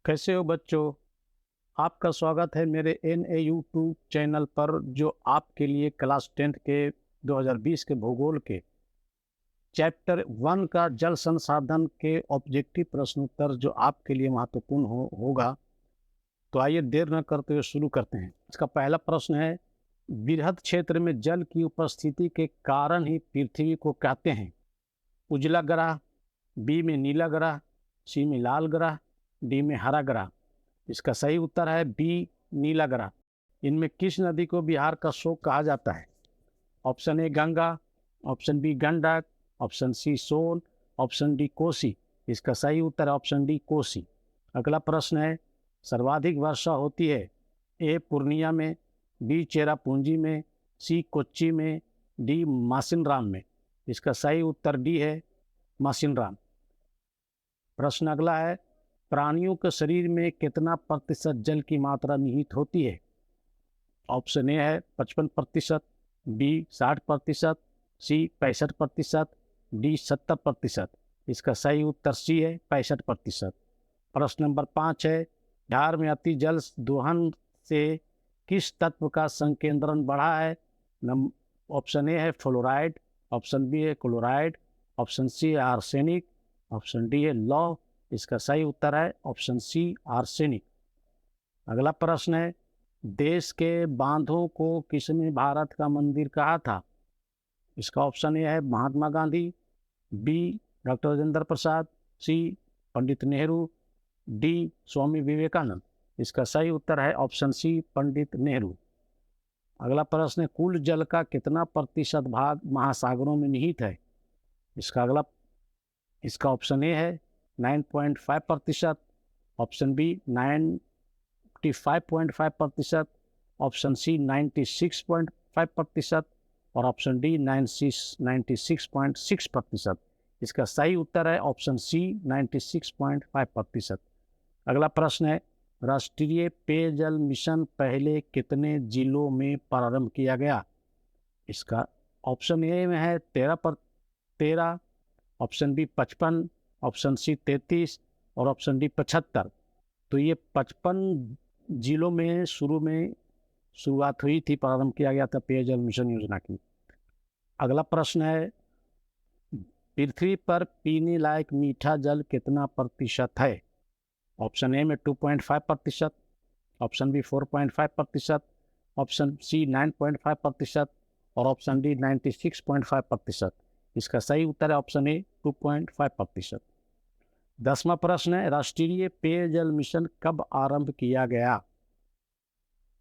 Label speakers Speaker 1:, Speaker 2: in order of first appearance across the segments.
Speaker 1: कैसे हो बच्चों? आपका स्वागत है मेरे NAU2 चैनल पर, जो आपके लिए क्लास 10th के 2020 के भूगोल के चैप्टर 1 का जल संसाधन के ऑब्जेक्टिव प्रश्नोत्तर जो आपके लिए महत्वपूर्ण होगा। तो आइए देर न करते हुए शुरू करते हैं। इसका पहला प्रश्न है, बृहद क्षेत्र में जल की उपस्थिति के कारण ही पृथ्वी को कहते हैं उजला ग्रह, बी में नीला ग्रह, सी में लाल ग्रह, डी में हरा ग्रह। इसका सही उत्तर है बी, नीला ग्रह। इनमें किस नदी को बिहार का शोक कहा जाता है? Option A Ganga, option B Gandak, option C Son, option D Kosi. इसका सही उत्तर है ऑप्शन डी कोसी। अगला प्रश्न है, सर्वाधिक वर्षा होती है ए पूर्णिया में, बी चेरापूंजी में, सी कोच्चि में, डी मासिनराम में। इसका सही उत्तर डी है मासिनराम। प्रश्न अगला है, प्राणियों के शरीर में कितना प्रतिशत जल की मात्रा निहित होती है? ऑप्शन ए है 55%, बी 60%, सी 65%, डी 70%। इसका सही उत्तर सी है 65%। प्रश्न नंबर 5 है, बिहार में अति जल दोहन से किस तत्व का संकेंद्रण बढ़ा है? ऑप्शन ए है फ्लोराइड, ऑप्शन बी है क्लोराइड, ऑप्शन सी है आर्सेनिक, ऑप्शन डी है लौह। इसका सही उत्तर है ऑप्शन सी आर्सेनिक। अगला प्रश्न है, देश के बांधों को किसने भारत का मंदिर कहा था? इसका ऑप्शन ए है महात्मा गांधी, बी डॉक्टर राजेंद्र प्रसाद, सी पंडित नेहरू, डी स्वामी विवेकानंद। इसका सही उत्तर है ऑप्शन सी पंडित नेहरू। अगला प्रश्न है, कुल जल का कितना प्रतिशत भाग महासागरों में निहित है? इसका ऑप्शन ए है 9.5%, ऑप्शन बी 95.5%, ऑप्शन सी 96.5% और ऑप्शन डी 96.6%। इसका सही उत्तर है ऑप्शन सी 96.5%। अगला प्रश्न है, राष्ट्रीय पेयजल मिशन पहले कितने जिलों में प्रारंभ किया गया? इसका ऑप्शन ए में है 13, ऑप्शन बी 55, ऑप्शन सी 33 और ऑप्शन डी 75। तो ये 55 जिलों में शुरुआत हुई थी, प्रारंभ किया गया था पेयजल मिशन योजना की। अगला प्रश्न है, पृथ्वी पर पीने लायक मीठा जल कितना प्रतिशत है? ऑप्शन ए में 2.5%, ऑप्शन बी 4.5%, ऑप्शन सी 9.5% और ऑप्शन डी 96.5%। इसका सही उत्तर है ऑप्शन ए 2.5%। 10वां प्रश्न है, राष्ट्रीय पेयजल मिशन कब आरंभ किया गया?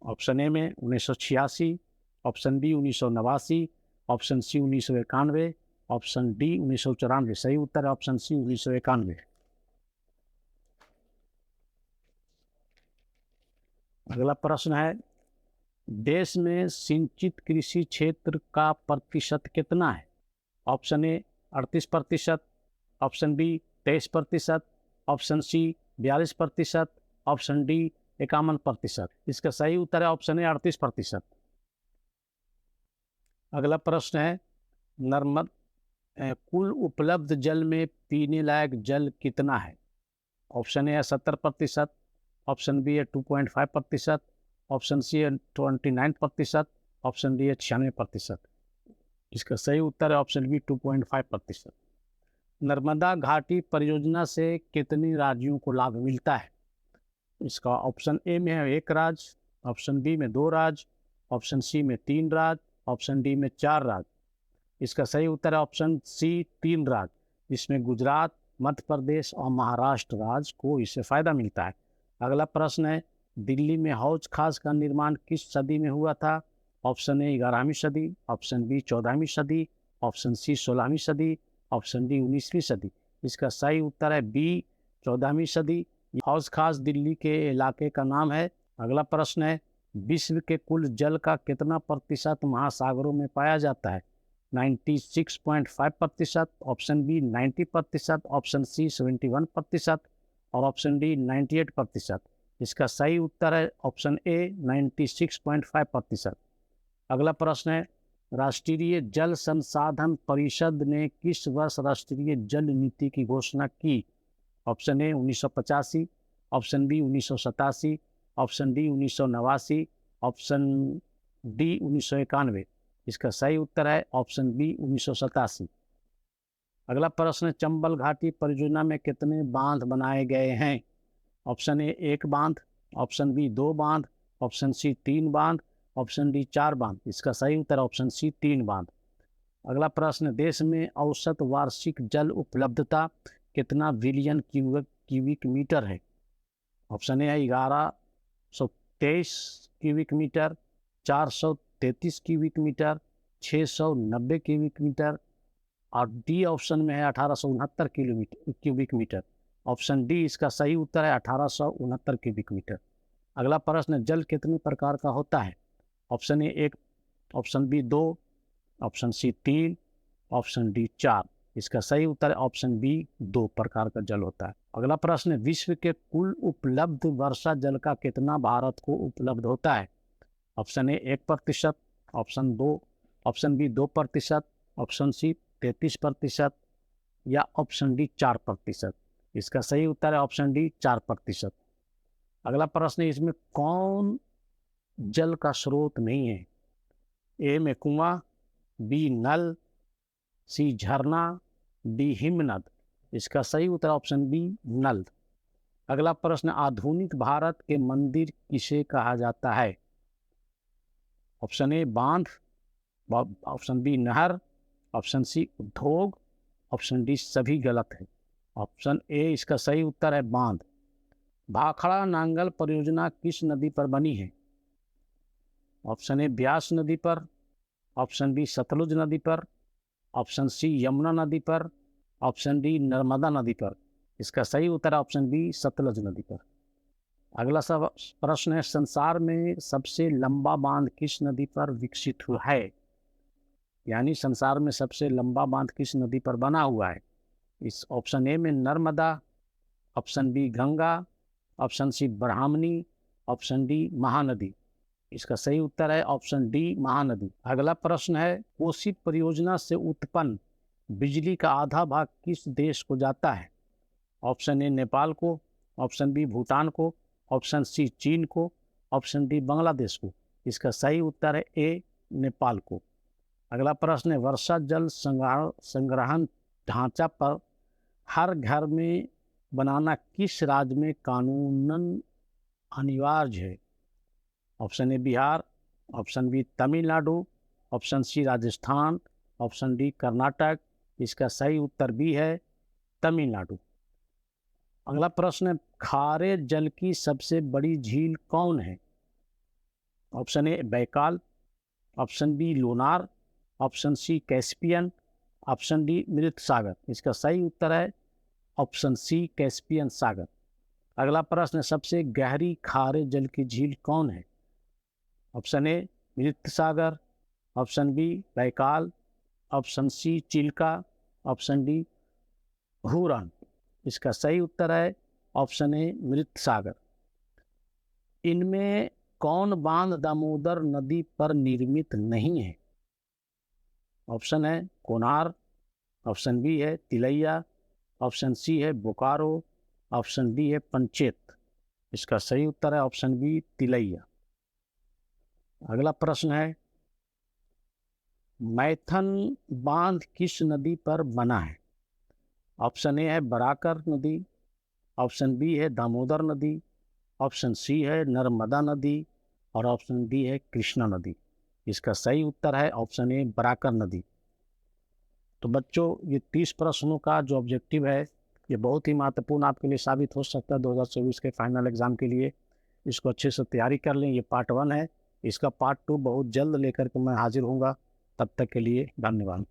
Speaker 1: ऑप्शन ए में 1986, option B 1989, option C 1991, option D 1994। सही उत्तर है ऑप्शन सी 1991। अगला प्रश्न है, देश में सिंचित कृषि क्षेत्र का प्रतिशत कितना है? Option A 38%, option B 23%, option C 42%, option D 51%। इसका सही उत्तर है ऑप्शन ए 38%। अगला प्रश्न है, नर्मद कुल उपलब्ध जल में पीने लायक जल कितना है? ऑप्शन ए है 70%, ऑप्शन बी है 2.5%, ऑप्शन सी है 29%, ऑप्शन डी है 96%। इसका सही उत्तर है ऑप्शन बी 2.5%। नर्मदा घाटी परियोजना से कितने राज्यों को लाभ मिलता है? इसका ऑप्शन ए में है 1 राज्य, ऑप्शन बी में 2 राज्य, ऑप्शन सी में 3 राज्य, ऑप्शन डी में 4 राज्य। इसका सही उत्तर है ऑप्शन सी 3 राज्य, जिसमें गुजरात, मध्य प्रदेश और महाराष्ट्र राज्य को इससे फायदा मिलता है। अगला प्रश्न है, दिल्ली में हौज खास का निर्माण किस सदी में हुआ था? ऑप्शन ए 11वीं सदी, ऑप्शन बी 14वीं सदी, ऑप्शन सी 16वीं सदी, ऑप्शन डी 19वीं सदी। इसका सही उत्तर है बी 14वीं सदी। हौज खास दिल्ली के इलाके का नाम है। अगला प्रश्न है, विश्व के कुल जल का कितना प्रतिशत महासागरों में पाया जाता है? 96.5%, ऑप्शन बी 90%, ऑप्शन सी 71% और ऑप्शन डी 98%। इसका सही उत्तर है ऑप्शन ए 96.5%। अगला प्रश्न है, राष्ट्रीय जल संसाधन परिषद ने किस वर्ष राष्ट्रीय जल नीति की घोषणा की? Option A 1985, option B 1987, option D 1989, option D 1991। इसका सही उत्तर है ऑप्शन बी 1987। अगला प्रश्न, चंबल घाटी परियोजना में कितने बांध बनाए गए हैं? ऑप्शन ए 1 बांध, ऑप्शन बी 2 बांध, ऑप्शन सी 3 बांध, ऑप्शन डी 4 बांध। इसका सही उत्तर ऑप्शन सी 3 बांध। अगला प्रश्न, देश में औसत वार्षिक जल उपलब्धता कितना बिलियन क्यूबिक मीटर है? ऑप्शन ए है 1123 cubic metre, 433 cubic metre, 690 cubic metre, और डी ऑप्शन में है 1869 क्यूबिक मीटर। ऑप्शन डी इसका सही उत्तर है 1869 क्यूबिक मीटर। अगला प्रश्न, जल कितने प्रकार का होता है? Option A 1, option B 2, option C 3, option D 4। इसका सही उत्तर है ऑप्शन बी 2 प्रकार का जल होता है। अगला प्रश्न, विश्व के कुल उपलब्ध वर्षा जल का कितना भारत को उपलब्ध होता है? Option A 1%, option 2, option B 2%, option C 33% या ऑप्शन डी 4%। इसका सही उत्तर है ऑप्शन डी 4%। अगला प्रश्न, इसमें कौन जल का स्रोत नहीं है? ए में कुआं, बी नल, सी झरना, डी हिमनद। इसका सही उत्तर ऑप्शन बी नल। अगला प्रश्न, आधुनिक भारत के मंदिर किसे कहा जाता है? ऑप्शन ए बांध, ऑप्शन बी नहर, ऑप्शन सी उद्योग, ऑप्शन डी सभी गलत है। ऑप्शन ए इसका सही उत्तर है बांध। भाखड़ा नांगल परियोजना किस नदी पर बनी है? ऑप्शन ए ब्यास नदी पर, ऑप्शन बी सतलुज नदी पर, ऑप्शन सी यमुना नदी पर, ऑप्शन डी नर्मदा नदी पर। इसका सही उत्तर है ऑप्शन बी सतलुज नदी पर। अगला सब प्रश्न है, संसार में सबसे लंबा बांध किस नदी पर विकसित हुआ है? यानी संसार में सबसे लंबा बांध किस नदी पर बना हुआ है? इस ऑप्शन ए में Narmada, option B Ganga, option C Brahmani, option D Mahanadi. इसका सही उत्तर है ऑप्शन डी महानदी। अगला प्रश्न है, कोसी परियोजना से उत्पन्न बिजली का आधा भाग किस देश को जाता है? ऑप्शन ए नेपाल को, ऑप्शन बी भूटान को, ऑप्शन सी चीन को, ऑप्शन डी बांग्लादेश को। इसका सही उत्तर है ए नेपाल को। अगला प्रश्न है, वर्षा जल संग्रहण ढांचा पर हर घर में बनाना किस राज्य में कानूनन अनिवार्य है? Option A Bihar, option B Tamil Nadu, option C Rajasthan, option D Karnataka. इसका सही उत्तर बी है तमिलनाडु। अगला प्रश्न है, खारे जल की सबसे बड़ी झील कौन है? Option A Baikal, option B Lonar, option C Caspian, option D मृत सागर। इसका सही उत्तर है ऑप्शन सी कैस्पियन सागर। अगला प्रश्न है, सबसे गहरी खारे जल की झील कौन है? ऑप्शन ए मृत सागर, option B Baikal, option C Chilka, option D Huron. इसका सही उत्तर है ऑप्शन ए मृत सागर। इनमें कौन बांध दामोदर नदी पर निर्मित नहीं है? ऑप्शन है कोनार, ऑप्शन बी है तिलैया, ऑप्शन सी है बोकारो, ऑप्शन डी है पंचेत। इसका सही उत्तर है ऑप्शन बी तिलैया। अगला प्रश्न है, मैथन बांध किस नदी पर बना है? ऑप्शन ए है बराकर नदी, ऑप्शन बी है दामोदर नदी, ऑप्शन सी है नर्मदा नदी, और ऑप्शन डी है कृष्णा नदी। इसका सही उत्तर है ऑप्शन ए बराकर नदी। तो बच्चों, ये 30 प्रश्नों का जो ऑब्जेक्टिव है, ये बहुत ही महत्वपूर्ण आपके लिए साबित हो सकता है 2024 के फाइनल एग्जाम के लिए। इसको अच्छे से तैयारी कर लें। ये पार्ट 1 है, इसका पार्ट 2 बहुत जल्द लेकर के मैं हाजिर हूँगा। तब तक के लिए धन्यवाद।